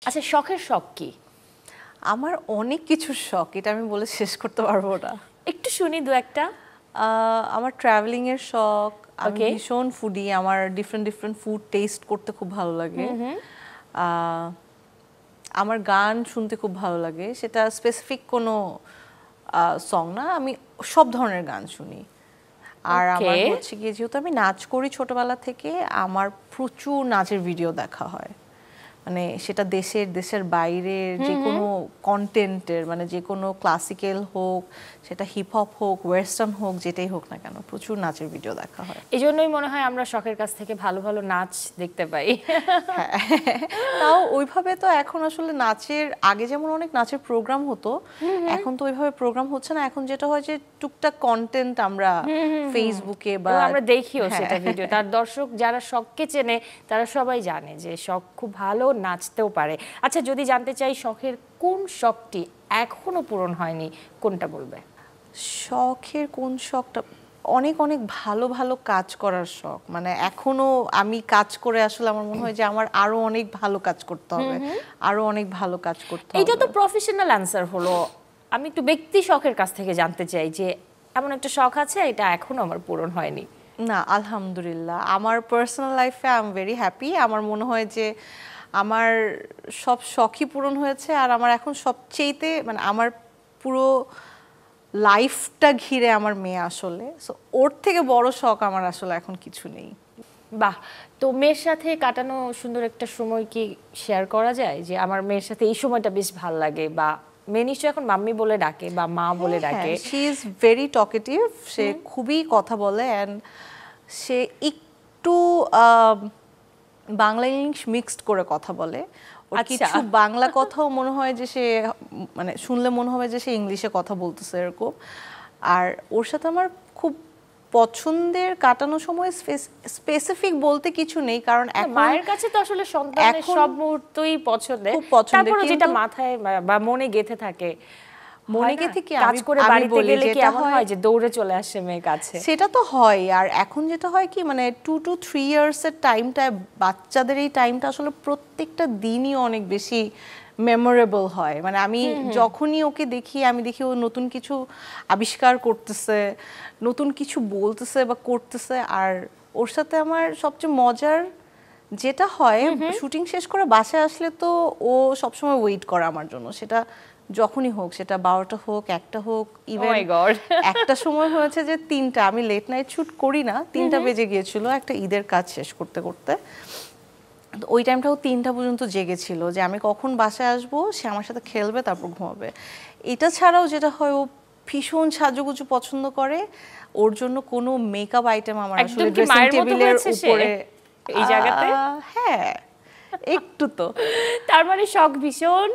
আচ্ছা, শখের শখ কি? আমার অনেক কিছু শখ, এটা আমি বলে শেষ করতে পারবো না। একটু শুনি দু একটা। আমার ট্রাভেলিং এর শখ, আমি Okay. ভীষণ ফুডি, আমার ডিফারেন্ট ডিফারেন্ট ফুড টেস্ট করতে খুব ভালো লাগে। আহ, আমার গান শুনতে খুব ভালো লাগে, সেটা স্পেসিফিক কোনো সং না, আমি সব ধরনের গান শুনি। আর আমার Okay. হচ্ছে গিয়ে, যেহেতু আমি নাচ করি ছোটবেলা থেকে, আমার প্রচুর নাচের ভিডিও দেখা হয়। মানে সেটা দেশের বাইরের যে কোনো কন্টেন্টের, মানে যে কোনো ক্লাসিক্যাল হোক, সেটা হিপ হপ হোক, ওয়েস্টার্ন হোক, যেটাই হোক না কেন, প্রচুর নাচের ভিডিও দেখা হয়। এই জন্যই মনে হয় আমরা শখের কাছ থেকে ভালো ভালো নাচ দেখতে পাই। হ্যাঁ, তাও ওইভাবে তো এখন আসলে নাচের, আগে যেমন অনেক নাচের প্রোগ্রাম হতো, এখন তো ওইভাবে প্রোগ্রাম হচ্ছে না। এখন যেটা হয় যে টুকটাক কন্টেন্ট আমরা ফেসবুকে বা এবং আমরা দেখিও সেটা ভিডিও, তার দর্শক যারা শখকে চেনে তারা সবাই জানে যে শখ খুব ভালো, নাচতেও পারে। আচ্ছা, যদি জানতে চাই শখের কোন শখটি এখনো পূরণ হয়নি, কোনটা বলবে? শখের কোন শখটা, অনেক অনেক ভালো ভালো কাজ করার শখ। মানে এখনো আমি কাজ করে আসলে আমার মনে হয় যে আমার আরো অনেক ভালো কাজ করতে হবে, আরো অনেক ভালো কাজ করতে হবে। এটা তো প্রফেশনাল অ্যান্সার হলো। আমি একটু ব্যক্তি শখের কাছ থেকে জানতে চাই যে এমন একটা শখ আছে এটা এখনো আমার পূরণ হয়নি। না, আলহামদুলিল্লাহ, আমার পার্সোনাল লাইফে আই এম ভেরি হ্যাপি। আমার মনে হয় যে আমার সব শখই পূরণ হয়েছে। আর আমার এখন সবচেয়েতে, মানে আমার পুরো লাইফটা ঘিরে আমার মেয়ে আসলে, সো ওর থেকে বড় শখ আমার আসলে এখন কিছু নেই। বাহ, তো মেয়ের সাথে কাটানো সুন্দর একটা সময় কি শেয়ার করা যায় যে আমার মেয়ের সাথে এই সময়টা বেশ ভালো লাগে, বা মেয়ে নিশ্চয়ই এখন মাম্মি বলে ডাকে বা মা বলে ডাকে? শি ইজ ভেরি টকেটিভ, সে খুবই কথা বলে। অ্যান্ড সে একটু বাংলা ইংলিশ মিক্সড করে কথা বলে। ওর আচ্ছা। কিছু বাংলা কথাও মনে হয় যে সে, মানে শুনলে মনে হবে যে সে ইংলিশে কথা বলতেছে এরকম। আর ওর সাথে আমার খুব পছন্দের কাটানো সময় স্পেসিফিক বলতে কিছু নেই, কারণ এখন মায়ের কাছে তো আসলে সন্তানের এখন সব মুহূর্তই পছন্দের, খুব পছন্দের, তারপরে যেটা কিন্তু মাথায় বা মনে গেঁথে থাকে। মনে হয় না? গেঁথে কি, কাজ করে আমি বাড়িতে বলি গেলে কি যেটা এমন হয় যে দৌড়ে চলে আসে মেয়ের কাছে? সেটা তো হয়। আর এখন যেটা হয় কি, মানে 2 to 3 ইয়ার্সের টাইমটা, বাচ্চাদের এই টাইমটা আসলে প্রত্যেকটা দিনই অনেক বেশি মেমোরেবল হয়। মানে আমি যখনই ওকে দেখি, আমি দেখি ও নতুন কিছু আবিষ্কার করতেছে, নতুন কিছু বলতেছে বা করতেছে। আর ওর সাথে আমার সবচেয়ে মজার যেটা হয়, শুটিং শেষ করে বাসায় আসলে তো ও সবসময় ওয়েট করে আমার জন্য, সেটা যখনই হোক, সেটা 12টা হোক, 1টা হোক, ইভেন my God! একটা সময় হয়েছে যে 3টা, আমি লেট নাইট শুট করি না, 3টা বেজে গিয়েছিল একটা ঈদের কাজ শেষ করতে করতে। তো ওই টাইমটাও 3টা পর্যন্ত জেগেছিল যে আমি কখন বাসায় আসবো, সে আমার সাথে খেলবে, তারপর ঘুমাবে। এটা ছাড়াও যেটা হয়, ও ভীষণ সাজুগুজু পছন্দ করে। ওর জন্য কোনো মেকআপ আইটেম আমার একদম আসলে কি ড্রেসিং মায়ের মতো টেবিলের হয়েছে সে উপরে এই জায়গাতে? হ্যাঁ, একটু তো। তার মানে শখ ভীষণ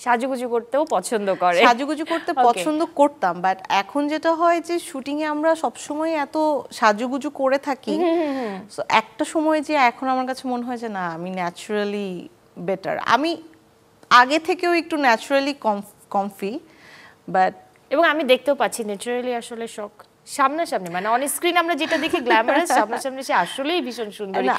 সাজুগুজু করতেও পছন্দ করে। সাজুগুজু করতে Okay. পছন্দ করতাম, বাট এখন যেটা হয় যে শুটিং এ আমরা সবসময় এত সাজুগুজু করে থাকি, সো একটা সময় যে এখন আমার কাছে মনে হয় যে না, আমি ন্যাচারালি বেটার। আমি আগে থেকেও একটু ন্যাচারালি কমফি, বাট এবং আমি দেখতেও পাচ্ছি ন্যাচারালি আসলে শখ সামনাসামনি, মানে অন স্ক্রিন আমরা যেটা দেখি গ্ল্যামারাস, সামনাসামনি সে আসলেই ভীষণ সুন্দরী। না,